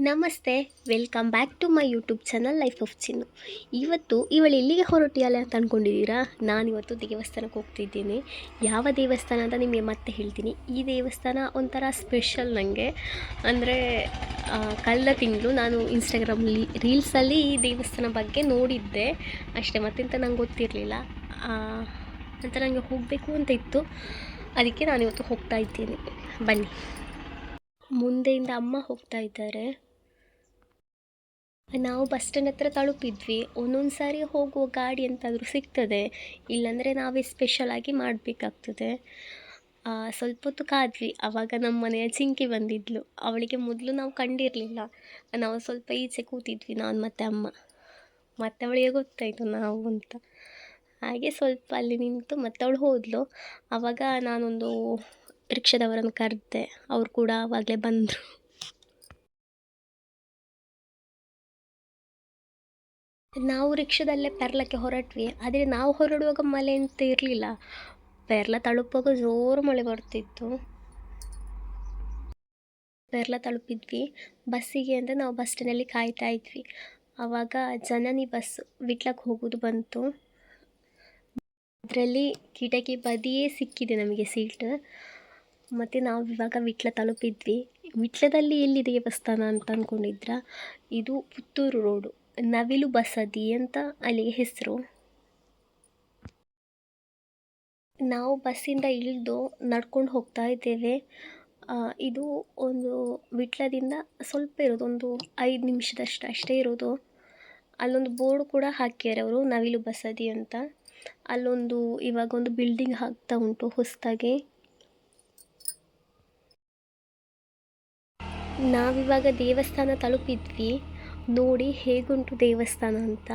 ನಮಸ್ತೆ, welcome back to my YouTube channel life of Chinnu. ಇವಳು ಎಲ್ಲಿಗೆ ಹೊರಟಿಯಲ್ಲ ಅಂತ ಅಂದ್ಕೊಂಡಿದ್ದೀರಾ? ನಾನಿವತ್ತು ದೇವಸ್ಥಾನಕ್ಕೆ ಹೋಗ್ತಿದ್ದೀನಿ. ಯಾವ ದೇವಸ್ಥಾನ ಅಂತ ನಿಮಗೆ ಮತ್ತೆ ಹೇಳ್ತೀನಿ. ಈ ದೇವಸ್ಥಾನ ಒಂಥರ ಸ್ಪೆಷಲ್ ನನಗೆ. ಅಂದರೆ ಕಳೆದ ತಿಂಗಳು ನಾನು ಇನ್ಸ್ಟಾಗ್ರಾಮಲ್ಲಿ ರೀಲ್ಸಲ್ಲಿ ಈ ದೇವಸ್ಥಾನ ಬಗ್ಗೆ ನೋಡಿದ್ದೆ ಅಷ್ಟೇ, ಮತ್ತೆಂತ ನಂಗೆ ಗೊತ್ತಿರಲಿಲ್ಲ. ಅಂತ ನನಗೆ ಹೋಗಬೇಕು ಅಂತ ಇತ್ತು, ಅದಕ್ಕೆ ನಾನಿವತ್ತು ಹೋಗ್ತಾ ಇದ್ದೀನಿ. ಬನ್ನಿ. ಮುಂದೆಯಿಂದ ಅಮ್ಮ ಹೋಗ್ತಾ ಇದ್ದಾರೆ. ನಾವು ಬಸ್ ಸ್ಟ್ಯಾಂಡ್ ಹತ್ರ ತಲುಪಿದ್ವಿ. ಒಂದೊಂದು ಸಾರಿ ಹೋಗುವ ಗಾಡಿ ಎಂತಾದರೂ ಸಿಗ್ತದೆ, ಇಲ್ಲಾಂದರೆ ನಾವೇ ಸ್ಪೆಷಲಾಗಿ ಮಾಡಬೇಕಾಗ್ತದೆ. ಸ್ವಲ್ಪ ಹೊತ್ತು ಕಾದ್ವಿ. ಆವಾಗ ನಮ್ಮ ಮನೆಯ ಚಿಂಕಿ ಬಂದಿದ್ಲು. ಅವಳಿಗೆ ಮೊದಲು ನಾವು ಕಂಡಿರಲಿಲ್ಲ. ನಾವು ಸ್ವಲ್ಪ ಈಚೆ ಕೂತಿದ್ವಿ, ನಾನು ಮತ್ತು ಅಮ್ಮ. ಮತ್ತು ಅವಳಿಗೆ ಗೊತ್ತಾಯಿತು ನಾವು ಅಂತ. ಹಾಗೆ ಸ್ವಲ್ಪ ಅಲ್ಲಿ ನಿಂತು ಮತ್ತೆ ಅವಳು ಹೋದಳು. ಆವಾಗ ನಾನೊಂದು ರಿಕ್ಷಾದವರನ್ನು ಕರೆದೆ. ಅವ್ರು ಕೂಡ ಆವಾಗಲೇ ಬಂದರು. ನಾವು ರಿಕ್ಷಾದಲ್ಲೇ ಪೆರ್ಲಕ್ಕೆ ಹೊರಟ್ವಿ. ಆದರೆ ನಾವು ಹೊರಡುವಾಗ ಮಳೆ ಅಂತ ಇರಲಿಲ್ಲ. ಪೆರ್ಲ ತಲುಪುವಾಗ ಜೋರು ಮಳೆ ಬರ್ತಿತ್ತು. ಪೆರ್ಲ ತಲುಪಿದ್ವಿ. ಬಸ್ಸಿಗೆ ಅಂದರೆ ನಾವು ಬಸ್ ಸ್ಟ್ಯಾಂಡಲ್ಲಿ ಕಾಯ್ತಾ ಇದ್ವಿ. ಆವಾಗ ಜನನಿ ಬಸ್ ವಿಟ್ಲಕ್ಕೆ ಹೋಗೋದು ಬಂತು. ಅದರಲ್ಲಿ ಕಿಟಕಿ ಬದಿಯೇ ಸಿಕ್ಕಿದೆ ನಮಗೆ ಸೀಟ್. ಮತ್ತು ನಾವು ಇವಾಗ ವಿಟ್ಲ ತಲುಪಿದ್ವಿ. ವಿಟ್ಲದಲ್ಲಿ ಎಲ್ಲಿ ದೇವಸ್ಥಾನ ಅಂತ ಅಂದ್ಕೊಂಡಿದ್ರ? ಇದು ಪುತ್ತೂರು ರೋಡು, ನವಿಲು ಬಸದಿ ಅಂತ ಅಲ್ಲಿಗೆ ಹೆಸರು. ನಾವು ಬಸ್ಸಿಂದ ಇಳಿದು ನಡ್ಕೊಂಡು ಹೋಗ್ತಾ ಇದ್ದೇವೆ. ಇದು ಒಂದು ವಿಟ್ಲದಿಂದ ಸ್ವಲ್ಪ ಇರೋದು, ಒಂದು 5 ನಿಮಿಷದಷ್ಟು ಅಷ್ಟೇ ಇರೋದು. ಅಲ್ಲೊಂದು ಬೋರ್ಡ್ ಕೂಡ ಹಾಕ್ಯಾರೆ ಅವರು, ನವಿಲು ಬಸದಿ ಅಂತ. ಅಲ್ಲೊಂದು ಇವಾಗ ಒಂದು ಬಿಲ್ಡಿಂಗ್ ಆಗ್ತಾ ಉಂಟು ಹೊಸದಾಗಿ. ನಾವಿವಾಗ ದೇವಸ್ಥಾನ ತಲುಪಿದ್ವಿ. ನೋಡಿ ಹೇಗುಂಟು ದೇವಸ್ಥಾನ ಅಂತ.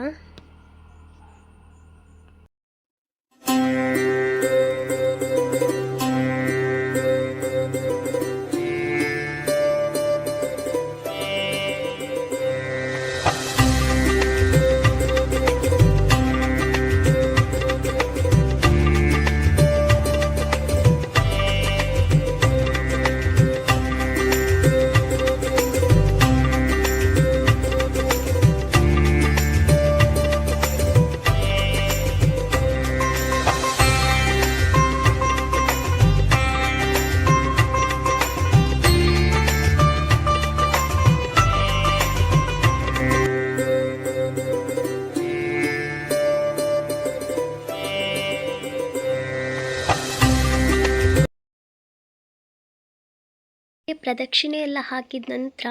ಪ್ರದಕ್ಷಿಣೆ ಎಲ್ಲ ಹಾಕಿದ ನಂತರ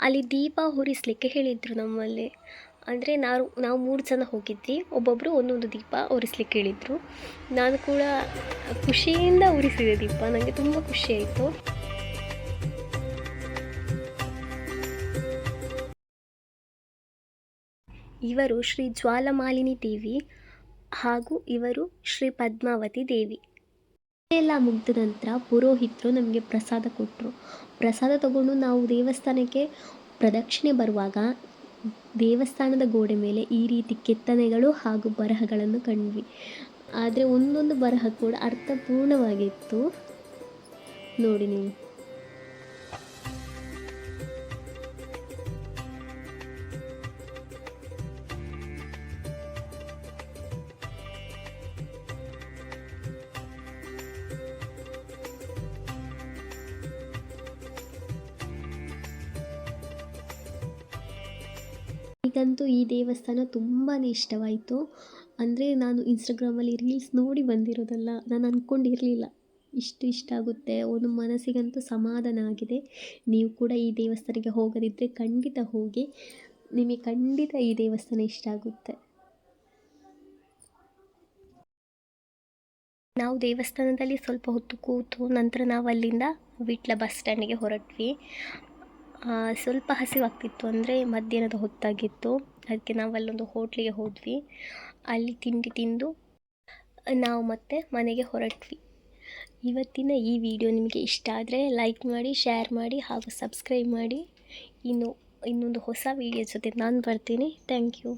ಅಲ್ಲಿ ದೀಪ ಉರಿಸ್ಲಿಕ್ಕೆ ಹೇಳಿದರು ನಮ್ಮಲ್ಲಿ. ಅಂದರೆ ನಾವು 3 ಜನ ಹೋಗಿದ್ವಿ. ಒಬ್ಬೊಬ್ಬರು ಒಂದೊಂದು ದೀಪ ಉರಿಸ್ಲಿಕ್ಕೆ ಹೇಳಿದರು. ನಾನು ಕೂಡ ಖುಷಿಯಿಂದ ಉರಿಸಿದೆ ದೀಪ. ನನಗೆ ತುಂಬ ಖುಷಿಯಾಯಿತು. ಇವರು ಶ್ರೀ ಜ್ವಾಲಮಾಲಿನಿ ದೇವಿ ಹಾಗೂ ಇವರು ಶ್ರೀ ಪದ್ಮಾವತಿ ದೇವಿ. ಎಲ್ಲ ಮುಗಿದ ನಂತರ ಪುರೋಹಿತರು ನಮಗೆ ಪ್ರಸಾದ ಕೊಟ್ಟರು. ಪ್ರಸಾದ ತಗೊಂಡು ನಾವು ದೇವಸ್ಥಾನಕ್ಕೆ ಪ್ರದಕ್ಷಿಣೆ ಬರುವಾಗ ದೇವಸ್ಥಾನದ ಗೋಡೆ ಮೇಲೆ ಈ ರೀತಿ ಕೆತ್ತನೆಗಳು ಹಾಗೂ ಬರಹಗಳನ್ನು ಕಂಡ್ವಿ. ಆದರೆ ಒಂದೊಂದು ಬರಹ ಕೂಡ ಅರ್ಥಪೂರ್ಣವಾಗಿತ್ತು. ನೋಡಿ ನೀವು. ಈಗಂತೂ ಈ ದೇವಸ್ಥಾನ ತುಂಬಾ ಇಷ್ಟವಾಯಿತು. ಅಂದರೆ ನಾನು ಇನ್ಸ್ಟಾಗ್ರಾಮಲ್ಲಿ ರೀಲ್ಸ್ ನೋಡಿ ಬಂದಿರೋದಲ್ಲ, ನಾನು ಅಂದ್ಕೊಂಡಿರಲಿಲ್ಲ ಇಷ್ಟು ಇಷ್ಟ ಆಗುತ್ತೆ. ಒಂದು ಮನಸ್ಸಿಗಂತೂ ಸಮಾಧಾನ ಆಗಿದೆ. ನೀವು ಕೂಡ ಈ ದೇವಸ್ಥಾನಕ್ಕೆ ಹೋಗದಿದ್ದರೆ ಖಂಡಿತ ಹೋಗಿ, ನಿಮಗೆ ಖಂಡಿತ ಈ ದೇವಸ್ಥಾನ ಇಷ್ಟ ಆಗುತ್ತೆ. ನಾವು ದೇವಸ್ಥಾನದಲ್ಲಿ ಸ್ವಲ್ಪ ಹೊತ್ತು ಕೂತು ನಂತರ ನಾವು ಅಲ್ಲಿಂದ ವಿಟ್ಲ ಬಸ್ ಸ್ಟ್ಯಾಂಡಿಗೆ ಹೊರಟ್ವಿ. ಸ್ವಲ್ಪ ಹಸಿವಾಗ್ತಿತ್ತು, ಅಂದರೆ ಮಧ್ಯಾಹ್ನದ ಹೊತ್ತಾಗಿತ್ತು. ಅದಕ್ಕೆ ನಾವು ಅಲ್ಲೊಂದು ಹೋಟ್ಲಿಗೆ ಹೋದ್ವಿ. ಅಲ್ಲಿ ತಿಂಡಿ ತಿಂದು ನಾವು ಮತ್ತೆ ಮನೆಗೆ ಹೊರಟ್ವಿ. ಇವತ್ತಿನ ಈ ವಿಡಿಯೋ ನಿಮಗೆ ಇಷ್ಟ ಆದರೆ ಲೈಕ್ ಮಾಡಿ, ಶೇರ್ ಮಾಡಿ ಹಾಗೂ ಸಬ್ಸ್ಕ್ರೈಬ್ ಮಾಡಿ. ಇನ್ನೊಂದು ಹೊಸ ವಿಡಿಯೋ ಜೊತೆ ನಾನು ಬರ್ತೀನಿ. Thank you.